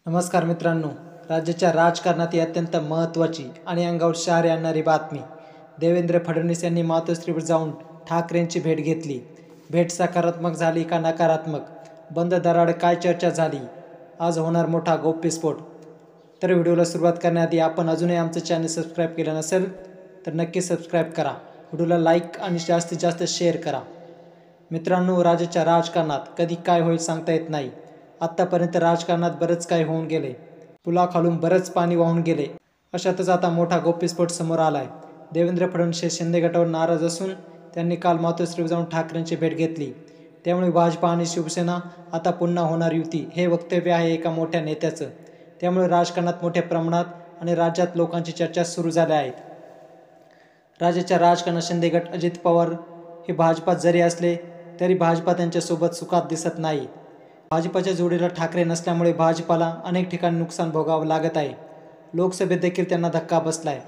नमस्कार मित्रांनो, राज्याच्या राजकारणात ही अत्यंत महत्त्वाची आणि अंगावर शहारे आणणारी बातमी. देवेंद्र फडणवीस यांनी मातोश्रीवर जाऊन ठाकरेंची भेट घेतली. भेट सकारात्मक झाली का नकारात्मक? बंद दराड काय चर्चा झाली? आज होणार मोठा गौप्यस्फोट. तर व्हिडिओला सुरुवात करण्याआधी आपण अजूनही आमचं चॅनल सबस्क्राईब केलं नसेल तर नक्की सबस्क्राईब करा. व्हिडिओला लाईक आणि जास्तीत जास्त शेअर करा. मित्रांनो, राज्याच्या राजकारणात कधी काय होईल सांगता येत नाही. आत्तापर्यंत राजकारणात बरंच काही होऊन गेले. पुलाखालून बरंच पाणी वाहून गेले. अशातच आता मोठा गौप्यस्फोट समोर आलाय. देवेंद्र फडणवीस हे शिंदे गटावर नाराज असून त्यांनी काल मातोश्रीवर जाऊन ठाकरेंची भेट घेतली. त्यामुळे भाजपा आणि शिवसेना आता पुन्हा होणार युती, हे वक्तव्य आहे एका मोठ्या नेत्याचं. त्यामुळे राजकारणात मोठ्या प्रमाणात आणि राज्यात लोकांची चर्चा सुरू झाल्या आहेत. राज्याच्या राजकारणात शिंदे गट, अजित पवार हे भाजपात जरी असले तरी भाजपा त्यांच्यासोबत सुखात दिसत नाही. भाजपाच्या जोडीला ठाकरे नसल्यामुळे भाजपाला अनेक ठिकाणी नुकसान भोगावं लागत आहे. लोकसभेत देखील त्यांना धक्का बसलाय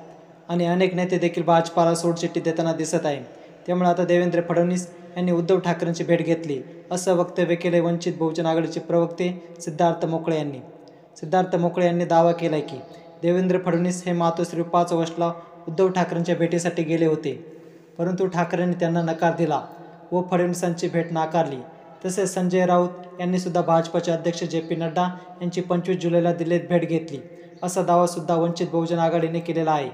आणि अनेक नेते देखील भाजपाला सोडचिठ्ठी देताना दिसत आहे. त्यामुळे आता देवेंद्र फडणवीस यांनी उद्धव ठाकरेंची भेट घेतली, असं वक्तव्य केले वंचित बहुजन आघाडीचे प्रवक्ते सिद्धार्थ मोकळे यांनी. सिद्धार्थ मोकळे यांनी दावा केलाय की देवेंद्र फडणवीस हे मातोश्री 5 ऑगस्टला उद्धव ठाकरेंच्या भेटीसाठी गेले होते, परंतु ठाकरेंनी त्यांना नकार दिला व फडणवीसांची भेट नाकारली. तसेच संजय राऊत यांनी सुद्धा भाजपचे अध्यक्ष जे.पी. नड्डा यांची 25 जुलैला दिल्लीत भेट घेतली, असा दावा सुद्धा वंचित बहुजन आघाडीने केलेला आहे.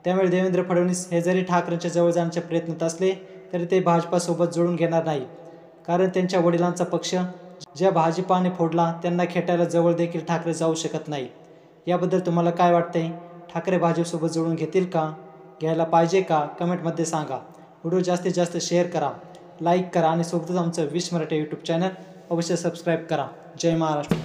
त्यामुळे देवेंद्र फडणवीस हे जरी ठाकरेंच्या जवळ जाण्याच्या प्रयत्नात असले तरी ते भाजपासोबत जुळून घेणार नाही, कारण त्यांच्या वडिलांचा पक्ष ज्या भाजपाने फोडला त्यांना खेटायला जवळ देखील ठाकरे जाऊ शकत नाही. याबद्दल तुम्हाला काय वाटतंय? ठाकरे भाजपसोबत जुळून घेतील का? घ्यायला पाहिजे का? कमेंटमध्ये सांगा. व्हिडिओ जास्तीत जास्त शेअर करा, लाईक करा आणि सोबतच आमचं 20 मराठी यूट्यूब चॅनल अवश्य सबस्क्राईब करा. जय महाराष्ट्र.